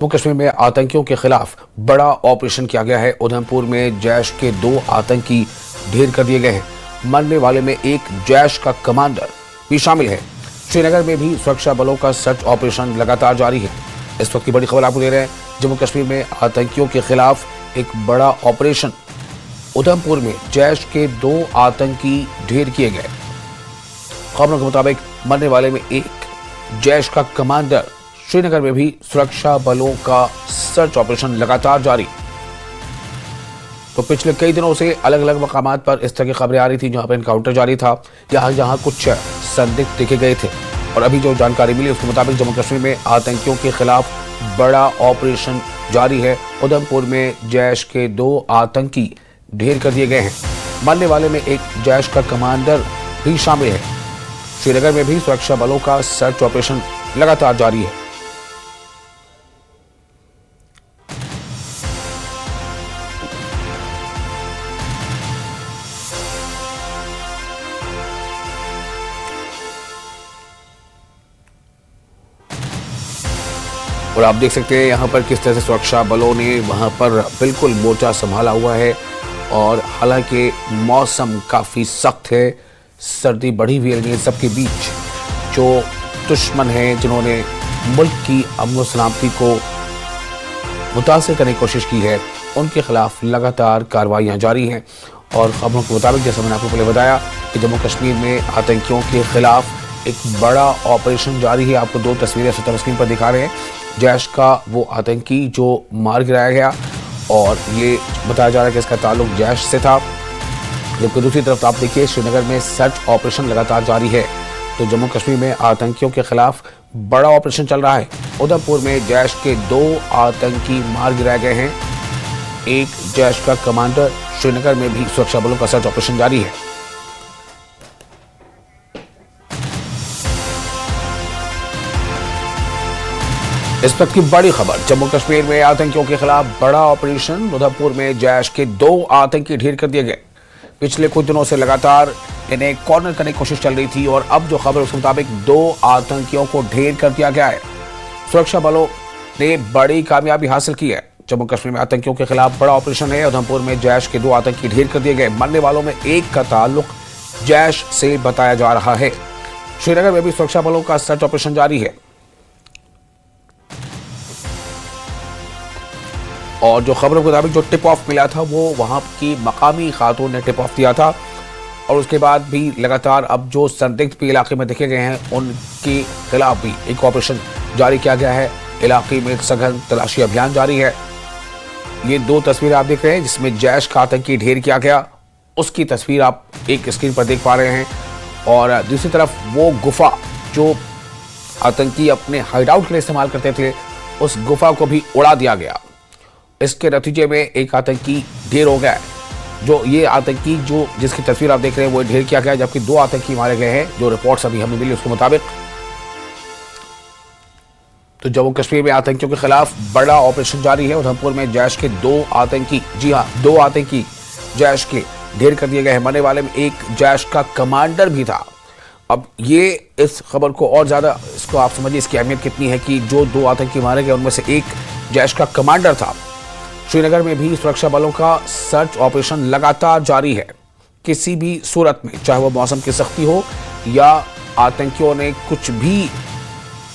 जम्मू कश्मीर में आतंकियों के खिलाफ बड़ा ऑपरेशन किया गया है। उधमपुर में जैश के 2 आतंकी ढेर कर दिए गए हैं। मरने वाले में एक जैश का कमांडर भी शामिल है। श्रीनगर में भी सुरक्षा बलों का सर्च ऑपरेशन लगातार जारी है। इस वक्त की बड़ी खबर आपको दे रहे हैं। जम्मू कश्मीर में आतंकियों के खिलाफ एक बड़ा ऑपरेशन। उधमपुर में जैश के 2 आतंकी ढेर किए गए। खबरों के मुताबिक मरने वाले में एक जैश का कमांडर। श्रीनगर में भी सुरक्षा बलों का सर्च ऑपरेशन लगातार जारी। तो पिछले कई दिनों से अलग अलग मकामात पर इस तरह की खबरें आ रही थी जहां पर एनकाउंटर जारी था, जहां कुछ संदिग्ध देखे गए थे। और अभी जो जानकारी मिली उसके मुताबिक जम्मू कश्मीर में आतंकियों के खिलाफ बड़ा ऑपरेशन जारी है। उधमपुर में जैश के 2 आतंकी ढेर कर दिए गए हैं। मरने वाले में एक जैश का कमांडर भी शामिल है। श्रीनगर में भी सुरक्षा बलों का सर्च ऑपरेशन लगातार जारी है। और आप देख सकते हैं यहाँ पर किस तरह से सुरक्षा बलों ने वहाँ पर बिल्कुल मोर्चा संभाला हुआ है। और हालांकि मौसम काफ़ी सख्त है, सर्दी बढ़ी हुई है, सबके बीच जो दुश्मन हैं जिन्होंने मुल्क की अमन सलामती को मुतासिर करने की कोशिश की है, उनके खिलाफ लगातार कार्रवाइयाँ जारी हैं। और खबरों के मुताबिक जैसा मैंने आपको पहले बताया कि जम्मू कश्मीर में आतंकियों के खिलाफ एक बड़ा ऑपरेशन जारी है। आपको 2 तस्वीरें स्क्रीन पर दिखा रहे हैं। जैश का वो आतंकी जो मार गिराया गया और ये बताया जा रहा है कि इसका ताल्लुक जैश से था। जबकि दूसरी तरफ आप देखिए श्रीनगर में सर्च ऑपरेशन लगातार जारी है। तो जम्मू कश्मीर में आतंकियों के खिलाफ बड़ा ऑपरेशन चल रहा है। उधमपुर में जैश के 2 आतंकी मार गिराए गए हैं, एक जैश का कमांडर। श्रीनगर में भी सुरक्षा बलों का सर्च ऑपरेशन जारी है। इस वक्त की बड़ी खबर, जम्मू कश्मीर में आतंकियों के खिलाफ बड़ा ऑपरेशन। उधमपुर में जैश के 2 आतंकी ढेर कर दिए गए। पिछले कुछ दिनों से लगातार इन्हें कॉर्नर करने की कोशिश चल रही थी और अब जो खबर उसके मुताबिक 2 आतंकियों को ढेर कर दिया गया है। सुरक्षा बलों ने बड़ी कामयाबी हासिल की है। जम्मू कश्मीर में आतंकियों के खिलाफ बड़ा ऑपरेशन है। उधमपुर में जैश के 2 आतंकी ढेर कर दिए गए। मरने वालों में एक का ताल्लुक जैश से बताया जा रहा है। श्रीनगर में भी सुरक्षा बलों का सर्च ऑपरेशन जारी है। और जो खबरों के मुताबिक जो टिप ऑफ मिला था वो वहां की मकामी खातून ने टिप ऑफ दिया था। और उसके बाद भी लगातार अब जो संदिग्ध भी इलाके में देखे गए हैं उनके खिलाफ भी एक ऑपरेशन जारी किया गया है। इलाके में एक सघन तलाशी अभियान जारी है। ये 2 तस्वीरें आप देख रहे हैं जिसमें जैश का आतंकी ढेर किया गया, उसकी तस्वीर आप एक स्क्रीन पर देख पा रहे हैं। और दूसरी तरफ वो गुफा जो आतंकी अपने हाइडआउट के लिए इस्तेमाल करते थे, उस गुफा को भी उड़ा दिया गया। इसके नतीजे में एक आतंकी ढेर हो गया है। जो ये आतंकी जो जिसकी तस्वीर आप देख रहे हैं वो ढेर किया गया है, जबकि 2 आतंकी मारे गए हैं जो रिपोर्ट्स अभी हमें मिली उसके मुताबिक। तो जम्मू कश्मीर में आतंकियों के खिलाफ बड़ा ऑपरेशन जारी है। उधमपुर में जैश के 2 आतंकी, जी हाँ 2 आतंकी जैश के ढेर कर दिए गए हैं। मरने वाले में एक जैश का कमांडर भी था। अब ये इस खबर को और ज्यादा इसको आप समझिए इसकी अहमियत कितनी है कि जो 2 आतंकी मारे गए उनमें से एक जैश का कमांडर था। श्रीनगर में भी सुरक्षा बलों का सर्च ऑपरेशन लगातार जारी है। किसी भी सूरत में, चाहे वो मौसम की सख्ती हो या आतंकियों ने कुछ भी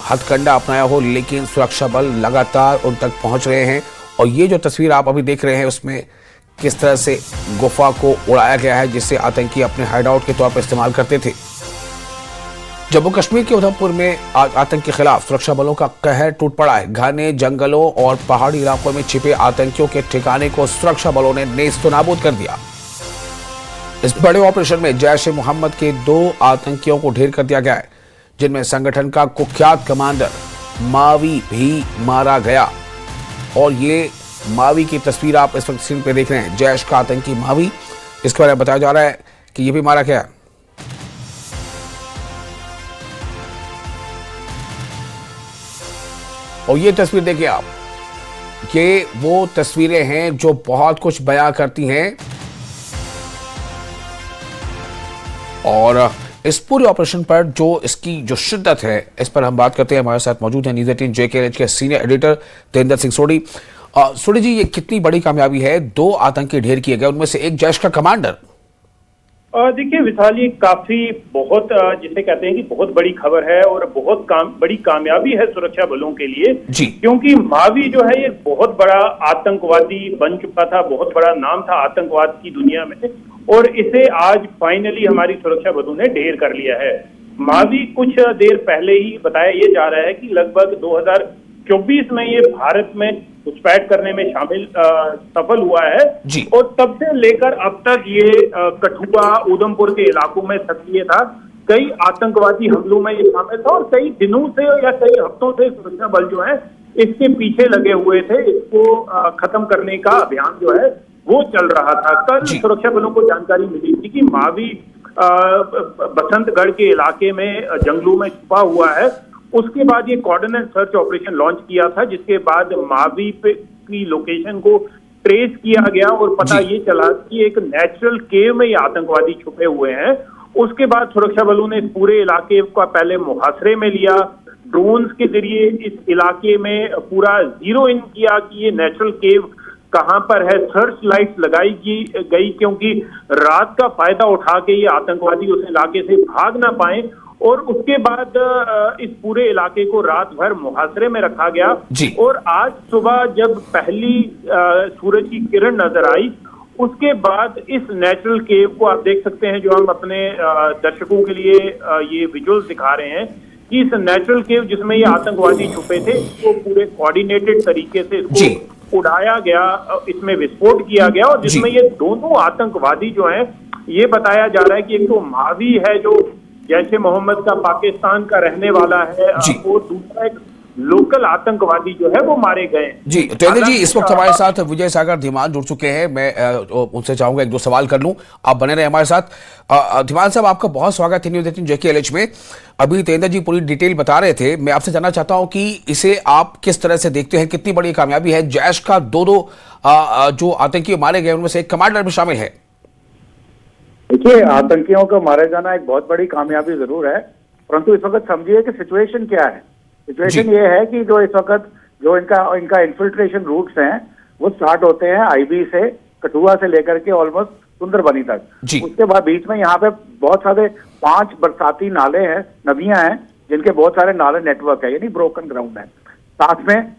हथकंडा अपनाया हो, लेकिन सुरक्षा बल लगातार उन तक पहुंच रहे हैं। और ये जो तस्वीर आप अभी देख रहे हैं उसमें किस तरह से गुफा को उड़ाया गया है जिसे आतंकी अपने हाइडआउट के तौर पर इस्तेमाल करते थे। जम्मू कश्मीर के उधमपुर में आज आतंक के खिलाफ सुरक्षा बलों का कहर टूट पड़ा है। घने जंगलों और पहाड़ी इलाकों में छिपे आतंकियों के ठिकाने को सुरक्षा बलों ने नेस्तनाबूद कर दिया। इस बड़े ऑपरेशन में जैश ए मोहम्मद के 2 आतंकियों को ढेर कर दिया गया है, जिनमें संगठन का कुख्यात कमांडर मावी भी मारा गया। और ये मावी की तस्वीर आप इस वक्त स्क्रीन पे देख रहे हैं। जैश का आतंकी मावी, इसके बारे में बताया जा रहा है कि यह भी मारा गया। और ये तस्वीर देखिए आप, ये वो तस्वीरें हैं जो बहुत कुछ बयां करती हैं। और इस पूरे ऑपरेशन पर जो इसकी जो शिद्दत है, इस पर हम बात करते हैं। हमारे साथ मौजूद है न्यूज़ 18 JKLH के सीनियर एडिटर तेंदर सिंह सोढ़ी। सोढ़ी जी, ये कितनी बड़ी कामयाबी है? 2 आतंकी ढेर किए गए, उनमें से एक जैश का कमांडर। देखिए विशाल, ये काफी बहुत जिसे कहते हैं कि बहुत बड़ी खबर है और बहुत बड़ी कामयाबी है सुरक्षा बलों के लिए जी। क्योंकि मावी जो है ये बहुत बड़ा आतंकवादी बन चुका था, बहुत बड़ा नाम था आतंकवाद की दुनिया में, और इसे आज फाइनली हमारी सुरक्षा बलों ने ढेर कर लिया है। मावी कुछ देर पहले ही बताया ये जा रहा है कि लगभग 2024 में ये भारत में घुसपैठ करने में सफल हुआ है जी। और तब से लेकर अब तक ये कठुआ उधमपुर के इलाकों में सक्रिय था। कई आतंकवादी हमलों में ये शामिल था और कई दिनों से या कई हफ्तों से सुरक्षा बल जो है इसके पीछे लगे हुए थे। इसको खत्म करने का अभियान जो है वो चल रहा था। कल सुरक्षा बलों को जानकारी मिली थी कि मावी बसंतगढ़ के इलाके में जंगलों में छुपा हुआ है। उसके बाद ये कोऑर्डिनेट सर्च ऑपरेशन लॉन्च किया था, जिसके बाद मावी की लोकेशन को ट्रेस किया गया और पता ये चला कि एक नेचुरल केव में ये आतंकवादी छुपे हुए हैं। उसके बाद सुरक्षा बलों ने पूरे इलाके का पहले मुहासरे में लिया, ड्रोन्स के जरिए इस इलाके में पूरा जीरो इन किया कि ये नेचुरल केव कहां पर है। सर्च लाइट्स लगाई गई क्योंकि रात का फायदा उठा के ये आतंकवादी उस इलाके से भाग ना पाए, और उसके बाद इस पूरे इलाके को रात भर मुहासरे में रखा गया। और आज सुबह जब पहली सूरज की किरण नजर आई, उसके बाद इस नेचुरल केव को आप देख सकते हैं, जो हम अपने दर्शकों के लिए ये विजुअल्स दिखा रहे हैं कि इस नेचुरल केव जिसमें ये आतंकवादी छुपे थे, वो पूरे कोऑर्डिनेटेड तरीके से इसको उड़ाया गया, इसमें विस्फोट किया गया, और जिसमें ये दोनों आतंकवादी जो हैं, ये बताया जा रहा है कि एक तो मावी है जो जैसे मोहम्मद का पाकिस्तान का रहने वाला है, और दूसरा एक लोकल आतंकवादी जो है वो मारे गए जी। तेंदर जी, इस वक्त हमारे साथ विजय सागर धीमान जुड़ चुके हैं। मैं उनसे चाहूंगा 1-2 सवाल कर लूं, आप बने रहे हमारे साथ। धीमान साहब, आपका बहुत स्वागत है न्यूज़ 18 JKLH में। अभी तेंदर जी पूरी डिटेल बता रहे थे, मैं आपसे जानना चाहता हूं कि इसे आप किस तरह से देखते हैं? कितनी बड़ी कामयाबी है? जैश का 2 जो आतंकी मारे गए उनमें से एक कमांडर भी शामिल है। देखिए, आतंकियों का मारे जाना एक बहुत बड़ी कामयाबी जरूर है, परंतु इस वक्त समझिए कि सिचुएशन क्या है। सिचुएशन ये है कि जो इस वक्त जो इनका इन्फिल्ट्रेशन रूट्स हैं वो स्टार्ट होते हैं आईबी से, कठुआ से लेकर के ऑलमोस्ट सुंदरबनी तक। उसके बाद बीच में यहाँ पे बहुत सारे 5 बरसाती नाले हैं, नदियां हैं, जिनके बहुत सारे नाले नेटवर्क है, यानी ब्रोकन ग्राउंड है। साथ में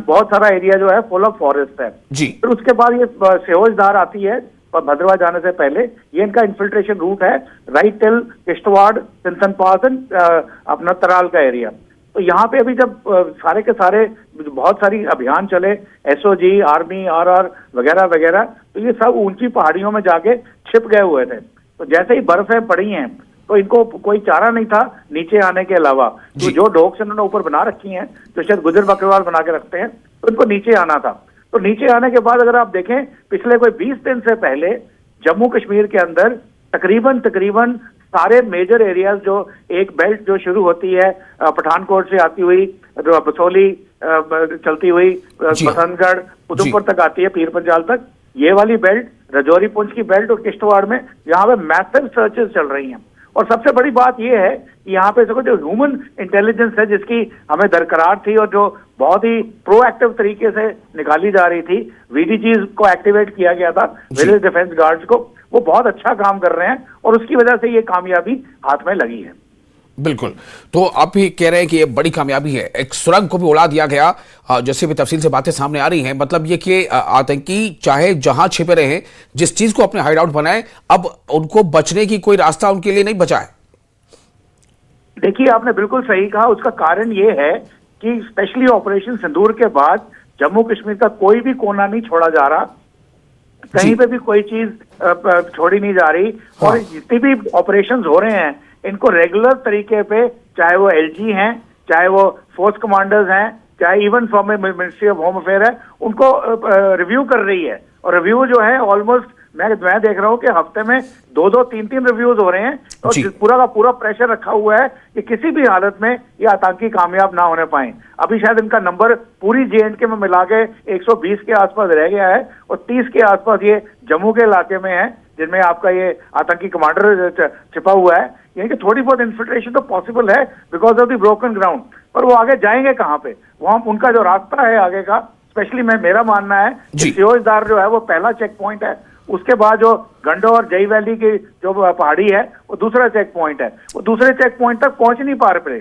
बहुत सारा एरिया जो है फुल ऑफ फॉरेस्ट है। फिर उसके बाद ये सेहोजधार आती है भद्रवा जाने से पहले। ये इनका इन्फिल्ट्रेशन रूट है right till Kishtwar, Sinthan pass and अपना तराल का एरिया। तो यहाँ पे अभी जब सारे के सारे बहुत सारी अभियान चले, SOG, आर्मी, RR वगैरह वगैरह, तो ये सब ऊंची पहाड़ियों में जाके छिप गए हुए थे। तो जैसे ही बर्फें पड़ी हैं तो इनको कोई चारा नहीं था नीचे आने के अलावा। तो जो डॉग्स इन्होंने ऊपर बना रखी हैं, जो शायद गुजर बकरवाल बना के रखते हैं, तो इनको नीचे आना था। तो नीचे आने के बाद अगर आप देखें, पिछले कोई 20 दिन से पहले जम्मू कश्मीर के अंदर तकरीबन सारे मेजर एरियाज, जो एक बेल्ट जो शुरू होती है पठानकोट से आती हुई, बसोली चलती हुई बसंतगढ़ उधमपुर तक आती है, पीर पंजाल तक, ये वाली बेल्ट, रजौरी पुंछ की बेल्ट और किश्तवाड़ में यहाँ पे मैसिव सर्चेस चल रही हैं। और सबसे बड़ी बात यह है कि यहाँ पे जो ह्यूमन इंटेलिजेंस है जिसकी हमें दरकरार थी और जो बहुत ही प्रोएक्टिव तरीके से निकाली जा रही थी, VDGs को एक्टिवेट किया गया था, विलेज डिफेंस गार्ड्स को, वो बहुत अच्छा काम कर रहे हैं और उसकी वजह से ये कामयाबी हाथ में लगी है। बिल्कुल, तो आप भी कह रहे हैं कि ये बड़ी कामयाबी है। एक सुरंग को भी उड़ा दिया गया, जैसे भी तफसील से बातें सामने आ रही हैं। मतलब ये कि आतंकी चाहे जहां छिपे रहे, जिस चीज को अपने हाइड आउट बनाए, अब उनको बचने की कोई रास्ता उनके लिए नहीं बचा है। देखिए, आपने बिल्कुल सही कहा। उसका कारण ये है कि स्पेशली ऑपरेशन सिंदूर के बाद जम्मू कश्मीर का कोई भी कोना नहीं छोड़ा जा रहा, कहीं पे भी कोई चीज छोड़ी नहीं जा रही। और जितने भी ऑपरेशंस हो रहे हैं, इनको रेगुलर तरीके पे, चाहे वो LG हैं, चाहे वो फोर्स कमांडर्स हैं, चाहे even from ministry of home affair है, उनको रिव्यू कर रही है। और रिव्यू जो है ऑलमोस्ट मैं देख रहा हूँ कि हफ्ते में 2-2, 3-3 रिव्यूज हो रहे हैं। और पूरा का पूरा प्रेशर रखा हुआ है कि किसी भी हालत में ये आतंकी कामयाब ना होने पाए। अभी शायद इनका नंबर पूरी JNK में मिला के 120 के आसपास रह गया है और 30 के आसपास ये जम्मू के इलाके में है। जिनमें आपका ये आतंकी कमांडर छिपा हुआ है, यानी कि थोड़ी बहुत इन्फिल्ट्रेशन तो पॉसिबल है because of the broken ground, पर वो आगे जाएंगे कहाँ पे? वहां उनका जो रास्ता है आगे का, स्पेशली मेरा मानना है कि सियोजदार जो है वो पहला चेक पॉइंट है, उसके बाद जो गंडो और जई वैली की जो पहाड़ी है वो दूसरा चेक पॉइंट है। वो दूसरे चेक पॉइंट तक पहुंच नहीं पा रहे,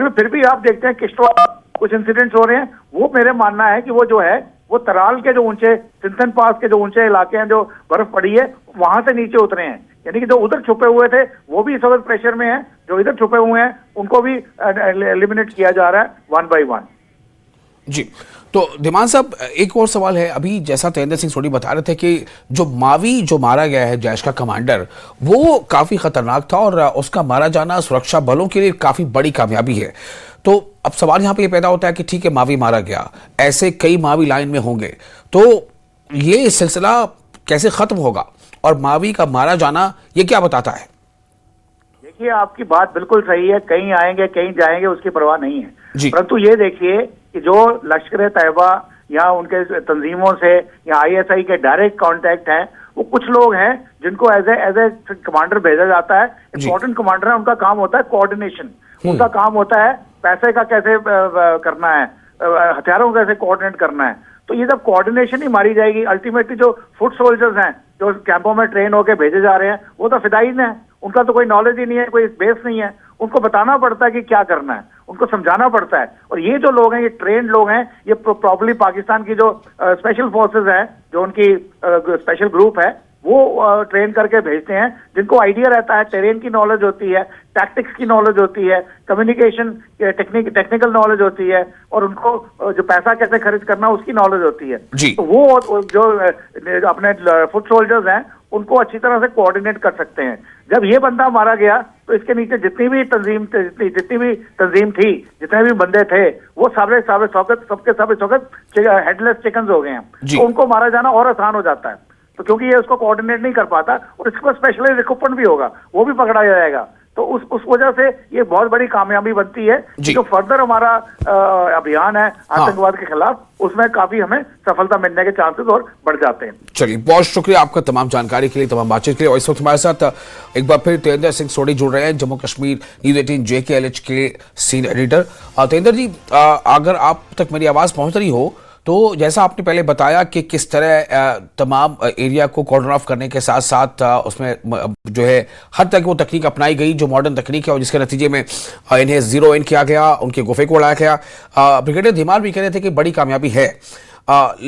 फिर भी आप देखते हैं किश्तवाड़ कुछ इंसिडेंट्स हो रहे हैं। वो मेरे मानना है कि वो जो है वो तराल के जो ऊंचे सिंथन पास के जो ऊंचे इलाके हैं, जो बर्फ पड़ी है, वहां से नीचे उतरे हैं, यानी कि जो उधर छुपे हुए थे वो भी इस वक्त प्रेशर में है, जो इधर छुपे हुए हैं उनको भी एलिमिनेट किया जा रहा है वन बाय वन। जी, तो धीमान साहब एक और सवाल है। अभी जैसा तेंदर सिंह सोडी बता रहे थे कि जो मावी जो मारा गया है जैश का कमांडर, वो काफी खतरनाक था और उसका मारा जाना सुरक्षा बलों के लिए काफी बड़ी कामयाबी है। तो अब सवाल यहाँ पे ये पैदा होता है कि ठीक है मावी मारा गया, ऐसे कई मावी लाइन में होंगे, तो ये सिलसिला कैसे खत्म होगा और मावी का मारा जाना ये क्या बताता है? देखिए, आपकी बात बिल्कुल सही है, कहीं आएंगे कहीं जाएंगे उसकी परवाह नहीं है, परंतु ये देखिए कि जो लश्कर तैयबा या उनके तंजीमों से या आईएसआई के डायरेक्ट कांटेक्ट हैं, वो कुछ लोग हैं जिनको एज ए कमांडर भेजा जाता है। इंपॉर्टेंट कमांडर है, उनका काम होता है कोऑर्डिनेशन, उनका काम होता है पैसे का कैसे करना है, हथियारों को कैसे कोऑर्डिनेट करना है। तो ये जब कोऑर्डिनेशन ही मारी जाएगी, अल्टीमेटली जो फुट सोल्जर्स हैं जो कैंपों में ट्रेन होकर भेजे जा रहे हैं वो तो फिदायीन है, उनका तो कोई नॉलेज ही नहीं है, कोई बेस नहीं है, उनको बताना पड़ता है कि क्या करना है, उनको समझाना पड़ता है। और ये जो लोग हैं, ये ट्रेंड लोग हैं, ये प्रॉब्ली पाकिस्तान की जो स्पेशल फोर्सेस हैं, जो उनकी स्पेशल ग्रुप है, वो ट्रेन करके भेजते हैं, जिनको आइडिया रहता है, टेरेन की नॉलेज होती है, टैक्टिक्स की नॉलेज होती है, कम्युनिकेशन टेक्निकल नॉलेज होती है, और उनको जो पैसा कैसे खर्च करना उसकी नॉलेज होती है। तो वो जो अपने फुट सोल्जर्स हैं उनको अच्छी तरह से कोऑर्डिनेट कर सकते हैं। जब ये बंदा मारा गया तो इसके नीचे जितनी भी तंजीम थी, जितने भी बंदे थे, वो सबके हेडलेस चिकन्स हो गए हैं, तो उनको मारा जाना और आसान हो जाता है। तो क्योंकि ये उसको कोऑर्डिनेट नहीं कर पाता और इसके पास स्पेशल इक्विपमेंट भी होगा, वो भी पकड़ा जाएगा, तो उस वजह से ये बहुत बड़ी कामयाबी बनती है। जो फर्दर हमारा अभियान है आतंकवाद के खिलाफ, उसमें काफी हमें सफलता मिलने के चांसेस और बढ़ जाते हैं। चलिए, बहुत शुक्रिया आपका तमाम जानकारी के लिए, तमाम बातचीत के लिए। और इस वक्त हमारे साथ एक बार फिर तेंदर सिंह सोडी जुड़ रहे हैं, जम्मू कश्मीर न्यूज 18 JKLH के सीनियर एडिटर। तेंदर जी, अगर आप तक मेरी आवाज पहुंच रही हो तो जैसा आपने पहले बताया कि किस तरह तमाम एरिया को कॉर्डन ऑफ करने के साथ साथ उसमें जो है हर तरह की वो तकनीक अपनाई गई जो मॉडर्न तकनीक है, और जिसके नतीजे में इन्हें जीरो इन किया गया, उनके गुफे को उड़ाया गया। ब्रिगेडियर धीमान भी कह रहे थे कि बड़ी कामयाबी है,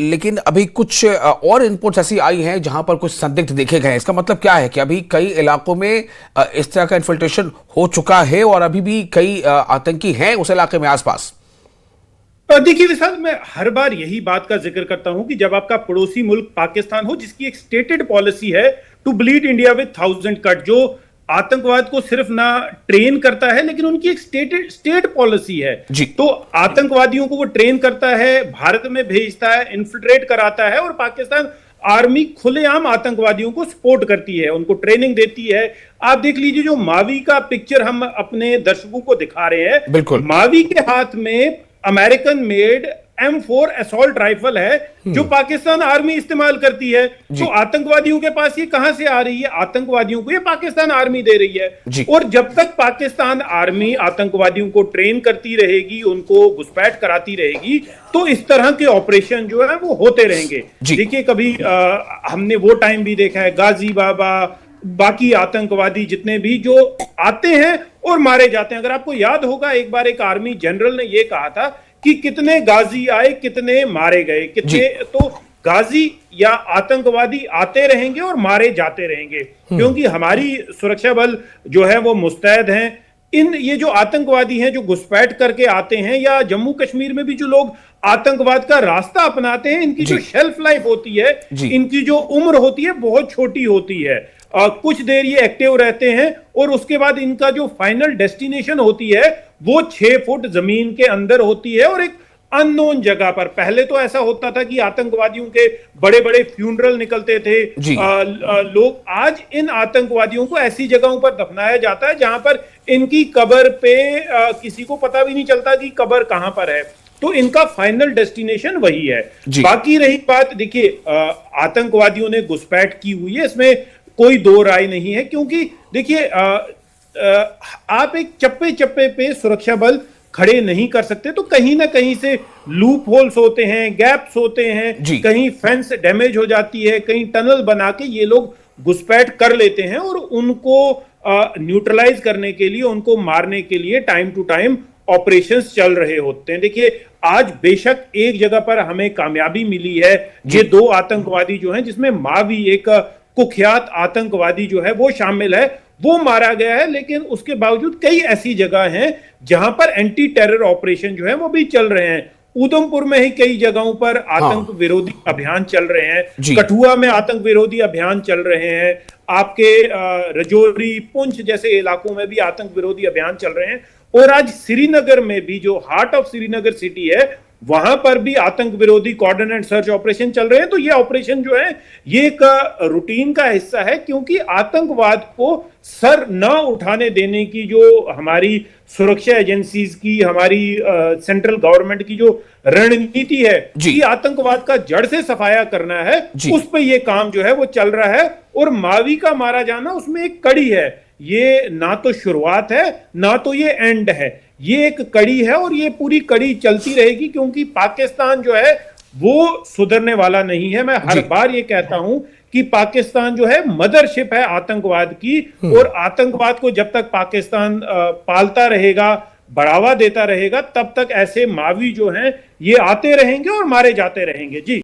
लेकिन अभी कुछ और इनपुट्स ऐसी आई हैं जहां पर कुछ संदिग्ध देखे गए हैं। इसका मतलब क्या है कि अभी कई इलाकों में इस तरह का इन्फिल्ट्रेशन हो चुका है और अभी भी कई आतंकी हैं उस इलाके में आसपास? देखिए विशाल, मैं हर बार यही बात का जिक्र करता हूं कि जब आपका पड़ोसी मुल्क पाकिस्तान हो, जिसकी एक स्टेटेड पॉलिसी है to bleed India with 1000 cut, जो आतंकवाद को सिर्फ ना ट्रेन करता है लेकिन उनकी एक स्टेट पॉलिसी है, तो आतंकवादियों को वो ट्रेन करता है, भारत में भेजता है, इन्फिल्ट्रेट कराता है, और पाकिस्तान आर्मी खुलेआम आतंकवादियों को सपोर्ट करती है, उनको ट्रेनिंग देती है। आप देख लीजिए, जो मावी का पिक्चर हम अपने दर्शकों को दिखा रहे हैं, मावी के हाथ में American made M4 assault rifle है जो पाकिस्तान आर्मी इस्तेमाल करती है। तो आतंकवादियों के पास ये कहां से आ रही है? आतंकवादियों को ये पाकिस्तान आर्मी दे रही है। और जब तक पाकिस्तान आर्मी आतंकवादियों को ट्रेन करती रहेगी, उनको घुसपैठ कराती रहेगी, तो इस तरह के ऑपरेशन जो है वो होते रहेंगे। देखिए, कभी हमने वो टाइम भी देखा है, गाजी बाबा, बाकी आतंकवादी जितने भी जो आते हैं और मारे जाते हैं। अगर आपको याद होगा, एक बार एक आर्मी जनरल ने यह कहा था कि कितने गाजी आए, कितने मारे गए, कितने, तो गाजी या आतंकवादी आते रहेंगे और मारे जाते रहेंगे, क्योंकि हमारी सुरक्षा बल जो है वो मुस्तैद हैं। ये जो आतंकवादी हैं जो घुसपैठ करके आते हैं, या जम्मू कश्मीर में भी जो लोग आतंकवाद का रास्ता अपनाते हैं, इनकी जो शेल्फ लाइफ होती है, इनकी जो उम्र होती है, बहुत छोटी होती है। कुछ देर ये एक्टिव रहते हैं और उसके बाद इनका जो फाइनल डेस्टिनेशन होती है वो 6 फुट जमीन के अंदर होती है और एक अननोन जगह पर। पहले तो ऐसा होता था कि आतंकवादियों के बड़े बड़े फ्यूनरल निकलते थे लोग। आज इन आतंकवादियों को ऐसी जगहों पर दफनाया जाता है जहां पर इनकी कब्र पे किसी को पता भी नहीं चलता कि कब्र कहां पर है। तो इनका फाइनल डेस्टिनेशन वही है। बाकी रही बात, देखिए, आतंकवादियों ने घुसपैठ की हुई है, इसमें कोई दो राय नहीं है, क्योंकि देखिए आप एक चप्पे चप्पे पे सुरक्षा बल खड़े नहीं कर सकते, तो कहीं ना कहीं से लूप होल्स होते हैं, गैप्स होते हैं, कहीं फेंस डैमेज हो जाती है, कहीं टनल बना के ये लोग घुसपैठ कर लेते हैं और उनको न्यूट्रलाइज करने के लिए, उनको मारने के लिए टाइम टू टाइम ऑपरेशंस चल रहे होते हैं। देखिए आज बेशक एक जगह पर हमें कामयाबी मिली है, ये दो आतंकवादी जो हैं, जिसमें मावी एक कुख्यात आतंकवादी जो है वो शामिल है, वो मारा गया है, लेकिन उसके बावजूद कई ऐसी जगह हैं जहां पर एंटी टेरर ऑपरेशन जो है वो भी चल रहे हैं। उधमपुर में ही कई जगहों पर आतंक विरोधी अभियान चल रहे हैं, कठुआ में आतंक विरोधी अभियान चल रहे हैं, आपके रजौरी, पुंछ जैसे इलाकों में भी आतंक विरोधी अभियान चल रहे हैं, और आज श्रीनगर में भी, जो हार्ट ऑफ श्रीनगर सिटी है, वहां पर भी आतंक विरोधी कॉर्डन एंड सर्च ऑपरेशन चल रहे हैं। तो ये ऑपरेशन जो है ये एक रूटीन का हिस्सा है, क्योंकि आतंकवाद को सर न उठाने देने की जो हमारी सुरक्षा एजेंसीज की, हमारी सेंट्रल गवर्नमेंट की जो रणनीति है कि आतंकवाद का जड़ से सफाया करना है, उस पर ये काम जो है वो चल रहा है। और मावी का मारा जाना उसमें एक कड़ी है, ये ना तो शुरुआत है ना तो ये एंड है, ये एक कड़ी है और ये पूरी कड़ी चलती रहेगी, क्योंकि पाकिस्तान जो है वो सुधरने वाला नहीं है। मैं हर बार ये कहता हूं कि पाकिस्तान जो है मदरशिप है आतंकवाद की, और आतंकवाद को जब तक पाकिस्तान पालता रहेगा, बढ़ावा देता रहेगा, तब तक ऐसे मावी जो हैं ये आते रहेंगे और मारे जाते रहेंगे। जी।